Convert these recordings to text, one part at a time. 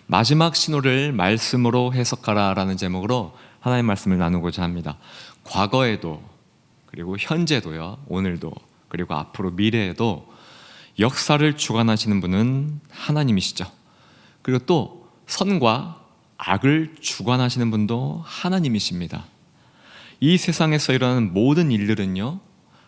마지막 신호를 말씀으로 해석하라라는 제목으로 하나님의 말씀을 나누고자 합니다. 과거에도 그리고 현재도요, 오늘도 그리고 앞으로 미래에도 역사를 주관하시는 분은 하나님이시죠. 그리고 또 선과 악을 주관하시는 분도 하나님이십니다. 이 세상에서 일어나는 모든 일들은요,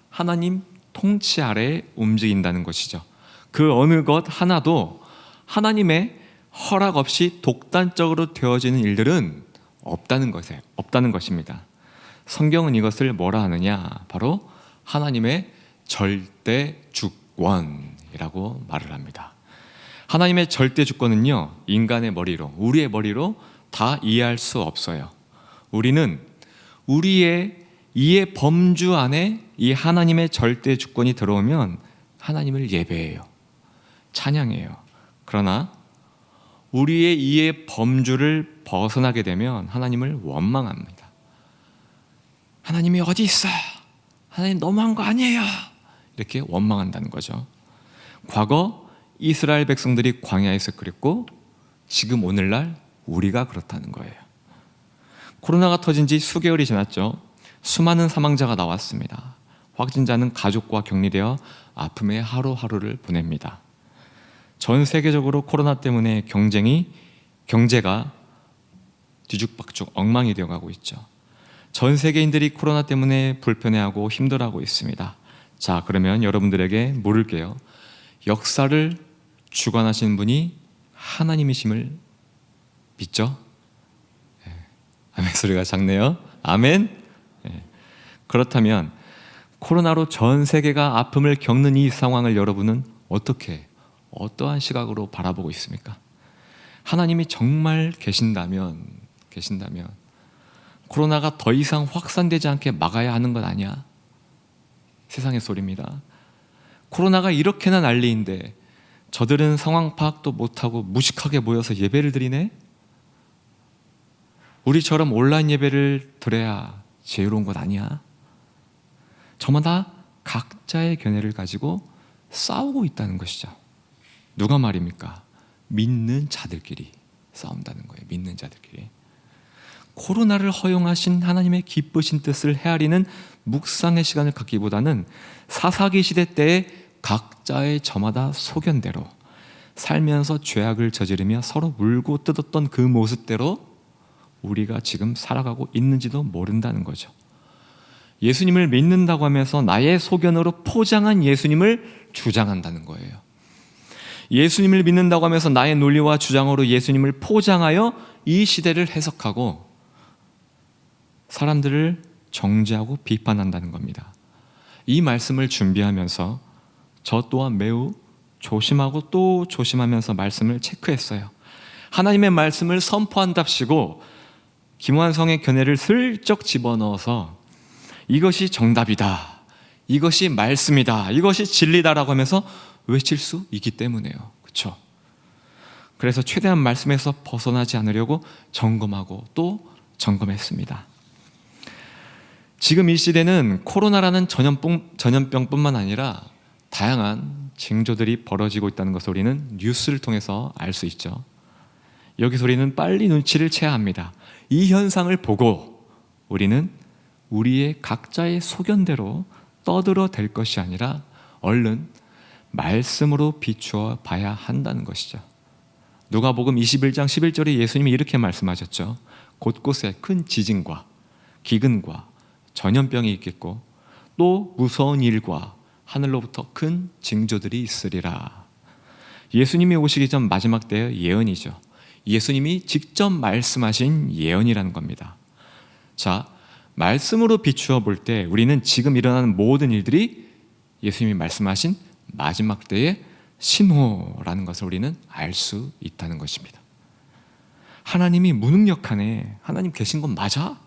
하나님 통치 아래 움직인다는 것이죠. 그 어느 것 하나도 하나님의 허락 없이 독단적으로 되어지는 일들은 없다는 것입니다. 성경은 이것을 뭐라 하느냐? 바로 하나님의 절대 주권이라고 말을 합니다. 하나님의 절대 주권은요, 인간의 머리로, 우리의 머리로 다 이해할 수 없어요. 우리는 우리의 이해 범주 안에 이 하나님의 절대 주권이 들어오면 하나님을 예배해요, 찬양해요. 그러나 우리의 이해 범주를 벗어나게 되면 하나님을 원망합니다. 하나님이 어디 있어? 하나님 너무한 거 아니에요? 이렇게 원망한다는 거죠. 과거 이스라엘 백성들이 광야에서 그랬고 지금 오늘날 우리가 그렇다는 거예요. 코로나가 터진 지 수개월이 지났죠. 수많은 사망자가 나왔습니다. 확진자는 가족과 격리되어 아픔의 하루하루를 보냅니다. 전 세계적으로 코로나 때문에 경제가 뒤죽박죽 엉망이 되어가고 있죠. 전 세계인들이 코로나 때문에 불편해하고 힘들어하고 있습니다. 자, 그러면 여러분들에게 물을게요. 역사를 주관하시는 분이 하나님이심을 믿죠? 아멘 소리가 작네요. 아멘. 그렇다면 코로나로 전 세계가 아픔을 겪는 이 상황을 여러분은 어떠한 시각으로 바라보고 있습니까? 하나님이 정말 계신다면 코로나가 더 이상 확산되지 않게 막아야 하는 것 아니야? 세상의 소리입니다. 코로나가 이렇게나 난리인데 저들은 상황 파악도 못하고 무식하게 모여서 예배를 드리네? 우리처럼 온라인 예배를 드려야 지혜로운 것 아니야? 저마다 각자의 견해를 가지고 싸우고 있다는 것이죠. 누가 말입니까? 믿는 자들끼리 싸운다는 거예요. 믿는 자들끼리. 코로나를 허용하신 하나님의 기쁘신 뜻을 헤아리는 묵상의 시간을 갖기보다는 사사기 시대 때의 각자의 저마다 소견대로 살면서 죄악을 저지르며 서로 물고 뜯었던 그 모습대로 우리가 지금 살아가고 있는지도 모른다는 거죠. 예수님을 믿는다고 하면서 나의 소견으로 포장한 예수님을 주장한다는 거예요. 예수님을 믿는다고 하면서 나의 논리와 주장으로 예수님을 포장하여 이 시대를 해석하고 사람들을 정죄하고 비판한다는 겁니다. 이 말씀을 준비하면서 저 또한 매우 조심하고 또 조심하면서 말씀을 체크했어요. 하나님의 말씀을 선포한답시고 김완성의 견해를 슬쩍 집어넣어서 이것이 정답이다, 이것이 말씀이다, 이것이 진리다라고 하면서 외칠 수 있기 때문에요. 그렇죠? 그래서 최대한 말씀에서 벗어나지 않으려고 점검하고 또 점검했습니다. 지금 이 시대는 코로나라는 전염병뿐만 아니라 다양한 징조들이 벌어지고 있다는 것을 우리는 뉴스를 통해서 알 수 있죠. 여기서 우리는 빨리 눈치를 채야 합니다. 이 현상을 보고 우리는 우리의 각자의 소견대로 떠들어댈 것이 아니라 얼른 말씀으로 비추어 봐야 한다는 것이죠. 누가복음 21장 11절에 예수님이 이렇게 말씀하셨죠. 곳곳에 큰 지진과 기근과 전염병이 있겠고 또 무서운 일과 하늘로부터 큰 징조들이 있으리라. 예수님이 오시기 전 마지막 때의 예언이죠. 예수님이 직접 말씀하신 예언이라는 겁니다. 자, 말씀으로 비추어 볼 때 우리는 지금 일어나는 모든 일들이 예수님이 말씀하신 마지막 때의 신호라는 것을 우리는 알 수 있다는 것입니다. 하나님이 무능력하네. 하나님 계신 건 맞아?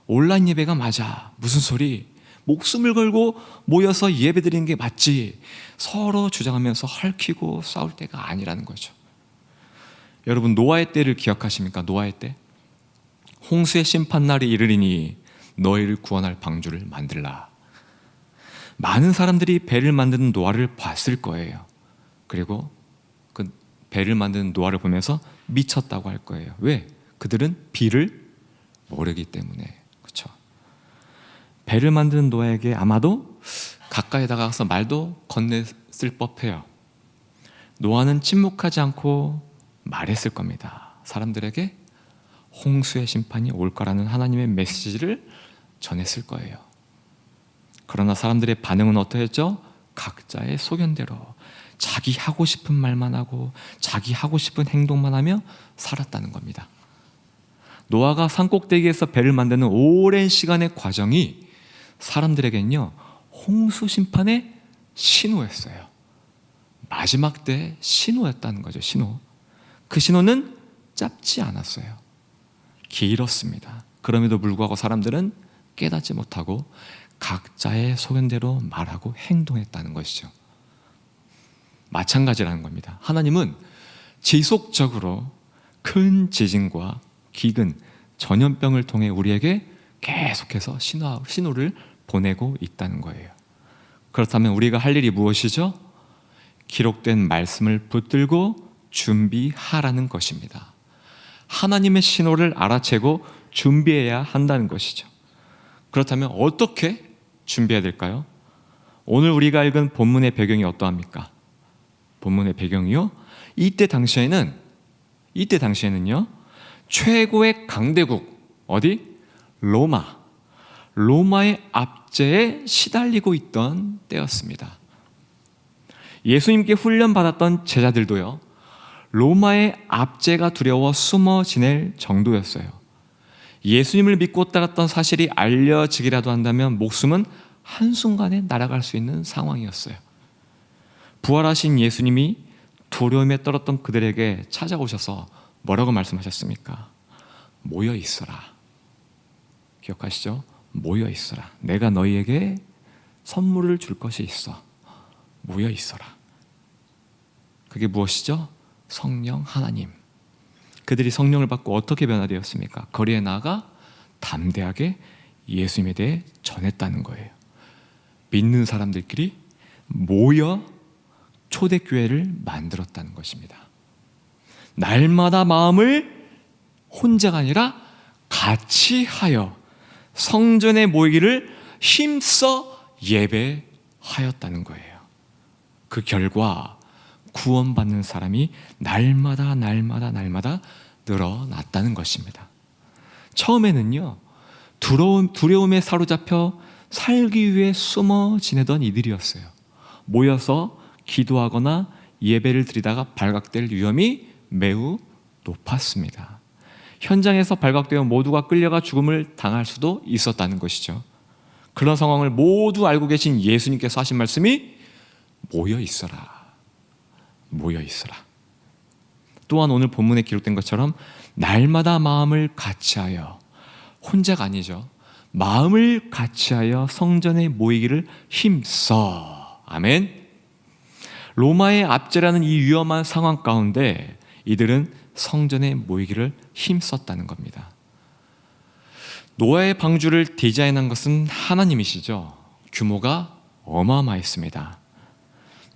온라인 예배가 맞아? 무슨 소리? 목숨을 걸고 모여서 예배 드리는 게 맞지? 서로 주장하면서 헐키고 싸울 때가 아니라는 거죠. 여러분, 노아의 때를 기억하십니까? 노아의 때? 홍수의 심판날이 이르리니 너희를 구원할 방주를 만들라. 많은 사람들이 배를 만드는 노아를 봤을 거예요. 그리고 그 배를 만드는 노아를 보면서 미쳤다고 할 거예요. 왜? 그들은 비를 모르기 때문에. 그렇죠? 배를 만드는 노아에게 아마도 가까이 다가가서 말도 건넸을 법해요. 노아는 침묵하지 않고 말했을 겁니다. 사람들에게 홍수의 심판이 올 거라는 하나님의 메시지를 전했을 거예요. 그러나 사람들의 반응은 어떠했죠? 각자의 소견대로 자기 하고 싶은 말만 하고 자기 하고 싶은 행동만 하며 살았다는 겁니다. 노아가 산꼭대기에서 배를 만드는 오랜 시간의 과정이 사람들에게는요, 홍수 심판의 신호였어요. 마지막 때의 신호였다는 거죠. 신호. 그 신호는 짧지 않았어요. 길었습니다. 그럼에도 불구하고 사람들은 깨닫지 못하고 각자의 소견대로 말하고 행동했다는 것이죠. 마찬가지라는 겁니다. 하나님은 지속적으로 큰 지진과 기근, 전염병을 통해 우리에게 계속해서 신호를 보내고 있다는 거예요. 그렇다면 우리가 할 일이 무엇이죠? 기록된 말씀을 붙들고 준비하라는 것입니다. 하나님의 신호를 알아채고 준비해야 한다는 것이죠. 그렇다면 어떻게 준비해야 될까요? 오늘 우리가 읽은 본문의 배경이 어떠합니까? 본문의 배경이요? 이때 당시에는요, 최고의 강대국, 어디? 로마의 압제에 시달리고 있던 때였습니다. 예수님께 훈련받았던 제자들도요, 로마의 압제가 두려워 숨어 지낼 정도였어요. 예수님을 믿고 따랐던 사실이 알려지기라도 한다면 목숨은 한순간에 날아갈 수 있는 상황이었어요. 부활하신 예수님이 두려움에 떨었던 그들에게 찾아오셔서 뭐라고 말씀하셨습니까? 모여 있어라. 기억하시죠? 모여 있어라. 내가 너희에게 선물을 줄 것이 있어. 모여 있어라. 그게 무엇이죠? 성령 하나님. 그들이 성령을 받고 어떻게 변화되었습니까? 거리에 나가 담대하게 예수님에 대해 전했다는 거예요. 믿는 사람들끼리 모여 초대교회를 만들었다는 것입니다. 날마다 마음을 혼자가 아니라 같이 하여 성전에 모이기를 힘써 예배하였다는 거예요. 그 결과 구원받는 사람이 날마다 늘어났다는 것입니다. 처음에는요, 두려움에 사로잡혀 살기 위해 숨어 지내던 이들이었어요. 모여서 기도하거나 예배를 드리다가 발각될 위험이 매우 높았습니다. 현장에서 발각되어 모두가 끌려가 죽음을 당할 수도 있었다는 것이죠. 그런 상황을 모두 알고 계신 예수님께서 하신 말씀이 모여 있어라. 모여 있어라. 또한 오늘 본문에 기록된 것처럼 날마다 마음을 같이하여, 혼자가 아니죠, 마음을 같이하여 성전에 모이기를 힘써. 아멘. 로마의 압제라는 이 위험한 상황 가운데 이들은 성전에 모이기를 힘썼다는 겁니다. 노아의 방주를 디자인한 것은 하나님이시죠. 규모가 어마어마했습니다.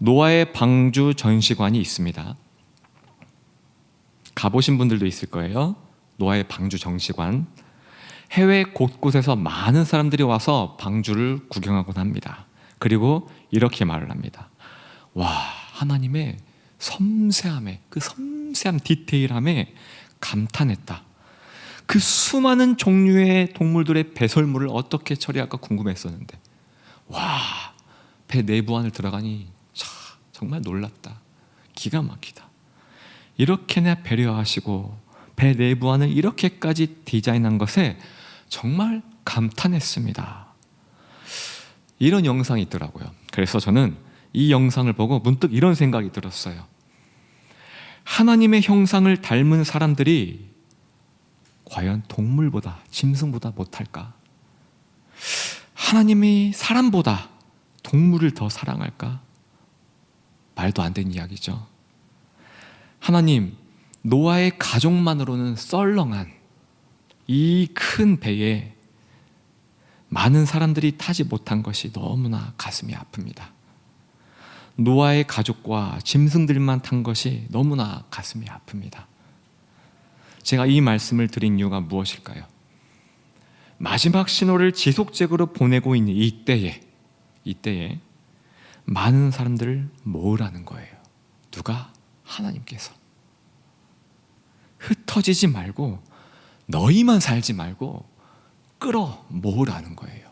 노아의 방주 전시관이 있습니다. 가보신 분들도 있을 거예요. 노아의 방주 전시관. 해외 곳곳에서 많은 사람들이 와서 방주를 구경하곤 합니다. 그리고 이렇게 말을 합니다. 와, 하나님의 섬세함에, 그 섬세한 디테일함에 감탄했다. 그 수많은 종류의 동물들의 배설물을 어떻게 처리할까 궁금했었는데, 와, 배 내부 안을 들어가니 정말 놀랐다. 기가 막히다. 이렇게나 배려하시고 배 내부 안을 이렇게까지 디자인한 것에 정말 감탄했습니다. 이런 영상이 있더라고요. 그래서 저는 이 영상을 보고 문득 이런 생각이 들었어요. 하나님의 형상을 닮은 사람들이 과연 동물보다, 짐승보다 못할까? 하나님이 사람보다 동물을 더 사랑할까? 말도 안 되는 이야기죠. 하나님, 노아의 가족만으로는 썰렁한 이 큰 배에 많은 사람들이 타지 못한 것이 너무나 가슴이 아픕니다. 노아의 가족과 짐승들만 탄 것이 너무나 가슴이 아픕니다. 제가 이 말씀을 드린 이유가 무엇일까요? 마지막 신호를 지속적으로 보내고 있는 이때에 많은 사람들을 모으라는 거예요. 누가? 하나님께서. 흩어지지 말고, 너희만 살지 말고 끌어 모으라는 거예요.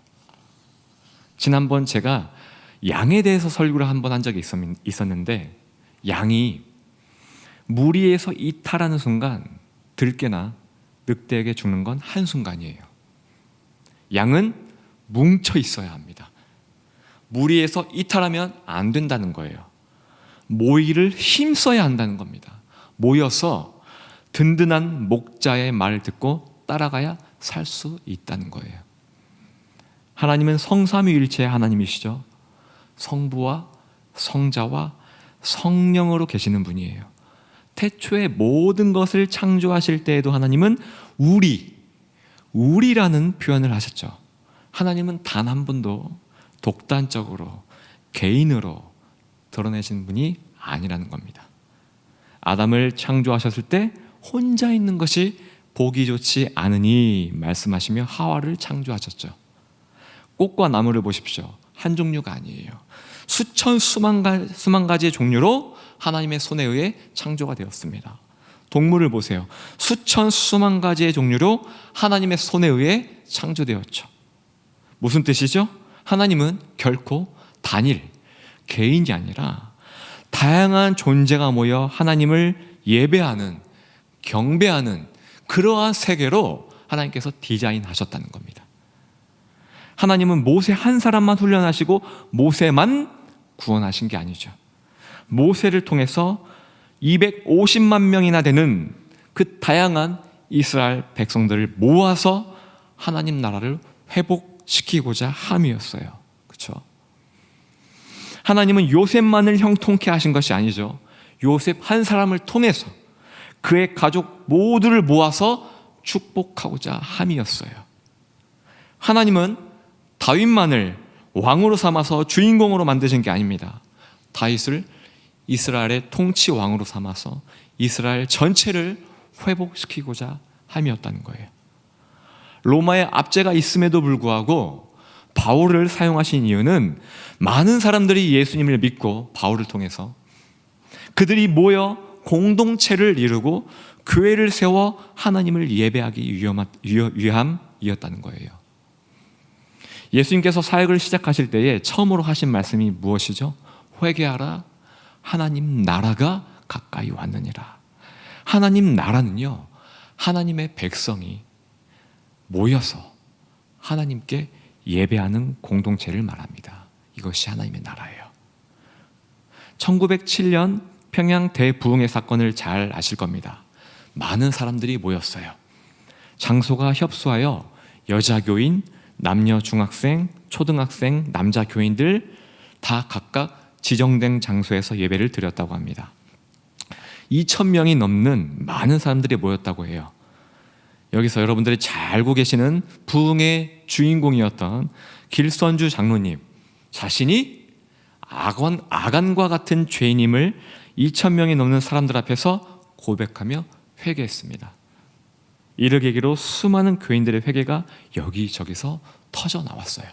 지난번 제가 양에 대해서 설교를 한 번 한 적이 있었는데, 양이 무리에서 이탈하는 순간 들깨나 늑대에게 죽는 건 한순간이에요. 양은 뭉쳐 있어야 합니다. 무리에서 이탈하면 안 된다는 거예요. 모이를 힘써야 한다는 겁니다. 모여서 든든한 목자의 말을 듣고 따라가야 살 수 있다는 거예요. 하나님은 성삼위일체의 하나님이시죠. 성부와 성자와 성령으로 계시는 분이에요. 태초에 모든 것을 창조하실 때에도 하나님은 우리라는 표현을 하셨죠. 하나님은 단 한 번도 독단적으로 개인으로 드러내신 분이 아니라는 겁니다. 아담을 창조하셨을 때 혼자 있는 것이 보기 좋지 않으니 말씀하시며 하와를 창조하셨죠. 꽃과 나무를 보십시오. 한 종류가 아니에요. 수천 수만 가지의 종류로 하나님의 손에 의해 창조가 되었습니다. 동물을 보세요. 수천 수만 가지의 종류로 하나님의 손에 의해 창조되었죠. 무슨 뜻이죠? 하나님은 결코 단일, 개인이 아니라 다양한 존재가 모여 하나님을 예배하는, 경배하는 그러한 세계로 하나님께서 디자인하셨다는 겁니다. 하나님은 모세 한 사람만 훈련하시고 모세만 구원하신 게 아니죠. 모세를 통해서 250만 명이나 되는 그 다양한 이스라엘 백성들을 모아서 하나님 나라를 회복시키고자 함이었어요. 그렇죠? 하나님은 요셉만을 형통케 하신 것이 아니죠. 요셉 한 사람을 통해서 그의 가족 모두를 모아서 축복하고자 함이었어요. 하나님은 다윗만을 왕으로 삼아서 주인공으로 만드신 게 아닙니다. 다윗을 이스라엘의 통치 왕으로 삼아서 이스라엘 전체를 회복시키고자 함이었다는 거예요. 로마의 압제가 있음에도 불구하고 바울을 사용하신 이유는 많은 사람들이 예수님을 믿고 바울을 통해서 그들이 모여 공동체를 이루고 교회를 세워 하나님을 예배하기 위함이었다는 거예요. 예수님께서 사역을 시작하실 때에 처음으로 하신 말씀이 무엇이죠? 회개하라, 하나님 나라가 가까이 왔느니라. 하나님 나라는요, 하나님의 백성이 모여서 하나님께 예배하는 공동체를 말합니다. 이것이 하나님의 나라예요. 1907년 평양 대부흥회 사건을 잘 아실 겁니다. 많은 사람들이 모였어요. 장소가 협소하여 여자 교인, 남녀 중학생, 초등학생, 남자 교인들 다 각각 지정된 장소에서 예배를 드렸다고 합니다. 2,000명이 넘는 많은 사람들이 모였다고 해요. 여기서 여러분들이 잘 알고 계시는 부흥의 주인공이었던 길선주 장로님 자신이 아간과 같은 죄인임을 2,000명이 넘는 사람들 앞에서 고백하며 회개했습니다. 이를 계기로 수많은 교인들의 회개가 여기저기서 터져 나왔어요.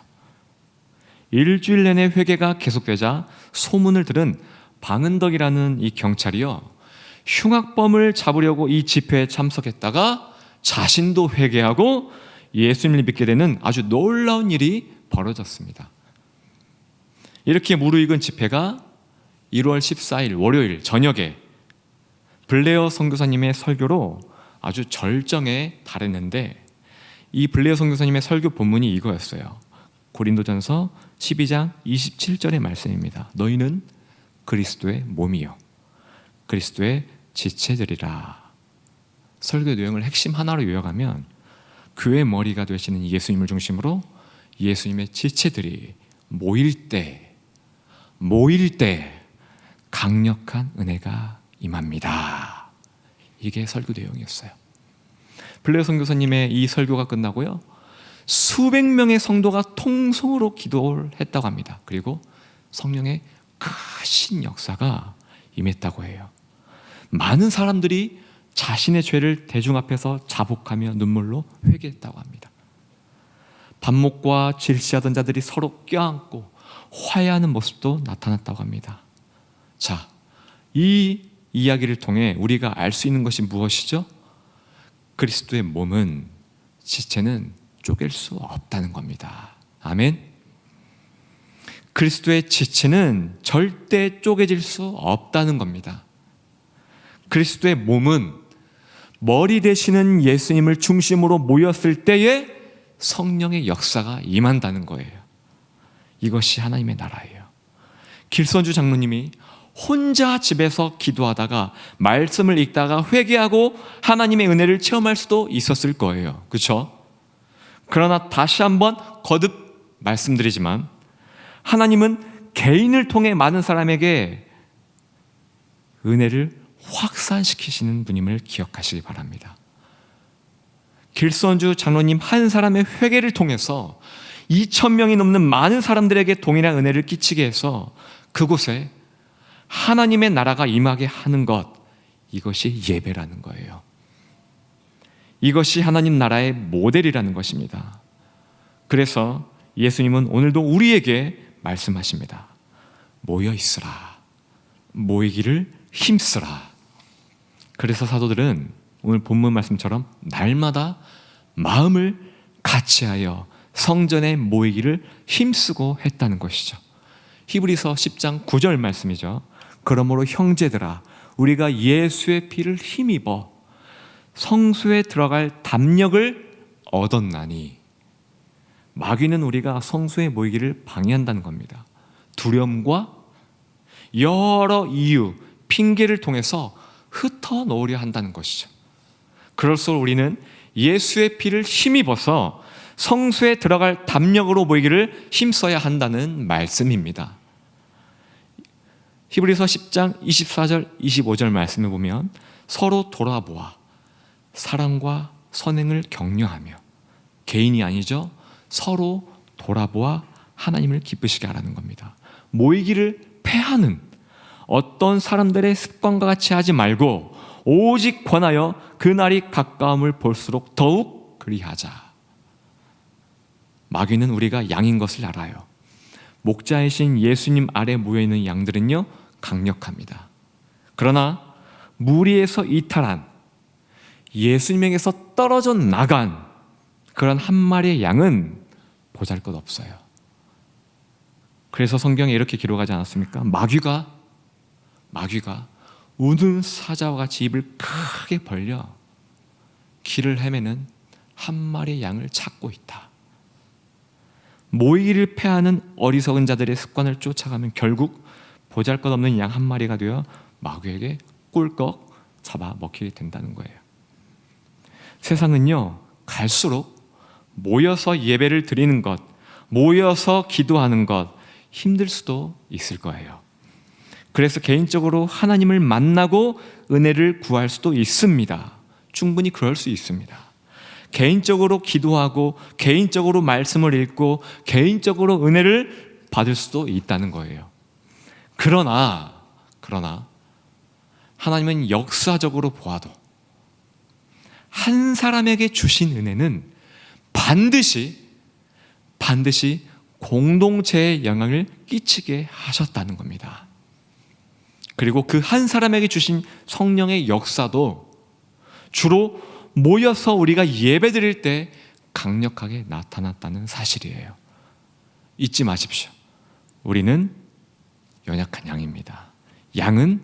일주일 내내 회개가 계속되자 소문을 들은 방은덕이라는 이 경찰이요, 흉악범을 잡으려고 이 집회에 참석했다가 자신도 회개하고 예수님을 믿게 되는 아주 놀라운 일이 벌어졌습니다. 이렇게 무르익은 집회가 1월 14일 월요일 저녁에 블레어 선교사님의 설교로 아주 절정에 달했는데, 이 블레어 선교사님의 설교 본문이 이거였어요. 고린도전서 12장 27절의 말씀입니다. 너희는 그리스도의 몸이요 그리스도의 지체들이라. 설교 내용을 핵심 하나로 요약하면 교회 머리가 되시는 예수님을 중심으로 예수님의 지체들이 모일 때 강력한 은혜가 임합니다. 이게 설교 내용이었어요. 블레어 선교사님의 이 설교가 끝나고요, 수백 명의 성도가 통성으로 기도를 했다고 합니다. 그리고 성령의 크신 역사가 임했다고 해요. 많은 사람들이 자신의 죄를 대중 앞에서 자복하며 눈물로 회개했다고 합니다. 반목과 질시하던 자들이 서로 껴안고 화해하는 모습도 나타났다고 합니다. 자, 이 이야기를 통해 우리가 알 수 있는 것이 무엇이죠? 그리스도의 몸은, 지체는 쪼갤 수 없다는 겁니다. 아멘. 그리스도의 지체는 절대 쪼개질 수 없다는 겁니다. 그리스도의 몸은 머리 되시는 예수님을 중심으로 모였을 때에 성령의 역사가 임한다는 거예요. 이것이 하나님의 나라예요. 길선주 장로님이 혼자 집에서 기도하다가 말씀을 읽다가 회개하고 하나님의 은혜를 체험할 수도 있었을 거예요. 그렇죠? 그러나 다시 한번 거듭 말씀드리지만 하나님은 개인을 통해 많은 사람에게 은혜를 확산시키시는 분임을 기억하시기 바랍니다. 길선주 장로님 한 사람의 회개를 통해서 2,000명이 넘는 많은 사람들에게 동일한 은혜를 끼치게 해서 그곳에 하나님의 나라가 임하게 하는 것, 이것이 예배라는 거예요. 이것이 하나님 나라의 모델이라는 것입니다. 그래서 예수님은 오늘도 우리에게 말씀하십니다. 모여 있으라. 모이기를 힘쓰라. 그래서 사도들은 오늘 본문 말씀처럼 날마다 마음을 같이하여 성전에 모이기를 힘쓰고 했다는 것이죠. 히브리서 10장 9절 말씀이죠. 그러므로 형제들아, 우리가 예수의 피를 힘입어 성소에 들어갈 담력을 얻었나니. 마귀는 우리가 성소에 모이기를 방해한다는 겁니다. 두려움과 여러 이유, 핑계를 통해서 흩어놓으려 한다는 것이죠. 그럴수록 우리는 예수의 피를 힘입어서 성소에 들어갈 담력으로 모이기를 힘써야 한다는 말씀입니다. 히브리서 10장 24절 25절 말씀을 보면 서로 돌아보아 사랑과 선행을 격려하며, 개인이 아니죠, 서로 돌아보아 하나님을 기쁘시게 하라는 겁니다. 모이기를 패하는 어떤 사람들의 습관과 같이 하지 말고 오직 권하여 그날이 가까움을 볼수록 더욱 그리하자. 마귀는 우리가 양인 것을 알아요. 목자이신 예수님 아래 모여있는 양들은요, 강력합니다. 그러나 무리에서 이탈한, 예수님에게서 떨어져 나간 그런 한 마리의 양은 보잘것없어요. 그래서 성경에 이렇게 기록하지 않았습니까? 마귀가 우는 사자와 같이 입을 크게 벌려 길을 헤매는 한 마리의 양을 찾고 있다. 모이기를 패하는 어리석은 자들의 습관을 쫓아가면 결국 보잘것없는 양 한 마리가 되어 마귀에게 꿀꺽 잡아먹히게 된다는 거예요. 세상은요, 갈수록 모여서 예배를 드리는 것, 모여서 기도하는 것 힘들 수도 있을 거예요. 그래서 개인적으로 하나님을 만나고 은혜를 구할 수도 있습니다. 충분히 그럴 수 있습니다. 개인적으로 기도하고 개인적으로 말씀을 읽고 개인적으로 은혜를 받을 수도 있다는 거예요. 그러나 하나님은 역사적으로 보아도 한 사람에게 주신 은혜는 반드시 공동체에 영향을 끼치게 하셨다는 겁니다. 그리고 그 한 사람에게 주신 성령의 역사도 주로 모여서 우리가 예배드릴 때 강력하게 나타났다는 사실이에요. 잊지 마십시오. 우리는 연약한 양입니다. 양은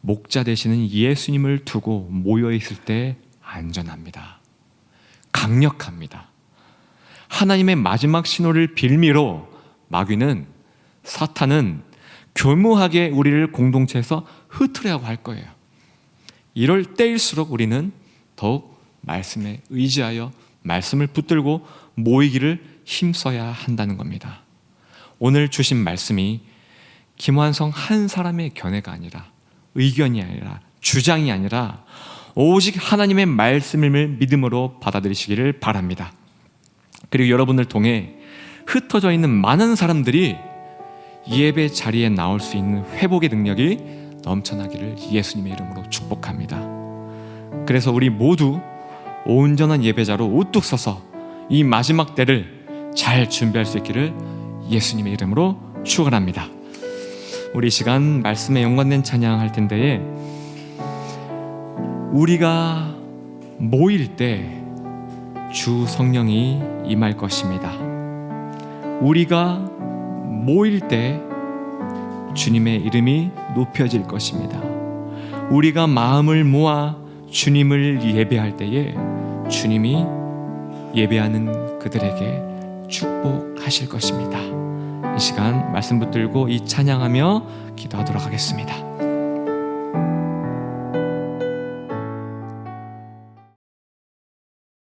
목자 되시는 예수님을 두고 모여있을 때 안전합니다. 강력합니다. 하나님의 마지막 신호를 빌미로 마귀는, 사탄은 교묘하게 우리를 공동체에서 흩으려고 할 거예요. 이럴 때일수록 우리는 더욱 말씀에 의지하여 말씀을 붙들고 모이기를 힘써야 한다는 겁니다. 오늘 주신 말씀이 김환성 한 사람의 견해가 아니라, 의견이 아니라, 주장이 아니라 오직 하나님의 말씀임을 믿음으로 받아들이시기를 바랍니다. 그리고 여러분을 통해 흩어져 있는 많은 사람들이 예배 자리에 나올 수 있는 회복의 능력이 넘쳐나기를 예수님의 이름으로 축복합니다. 그래서 우리 모두 온전한 예배자로 우뚝 서서 이 마지막 때를 잘 준비할 수 있기를 예수님의 이름으로 축원합니다. 우리 이 시간 말씀에 연관된 찬양할 텐데, 우리가 모일 때 주 성령이 임할 것입니다. 우리가 모일 때 주님의 이름이 높여질 것입니다. 우리가 마음을 모아 주님을 예배할 때에 주님이 예배하는 그들에게 축복하실 것입니다. 이 시간 말씀 붙들고 이 찬양하며 기도하도록 하겠습니다.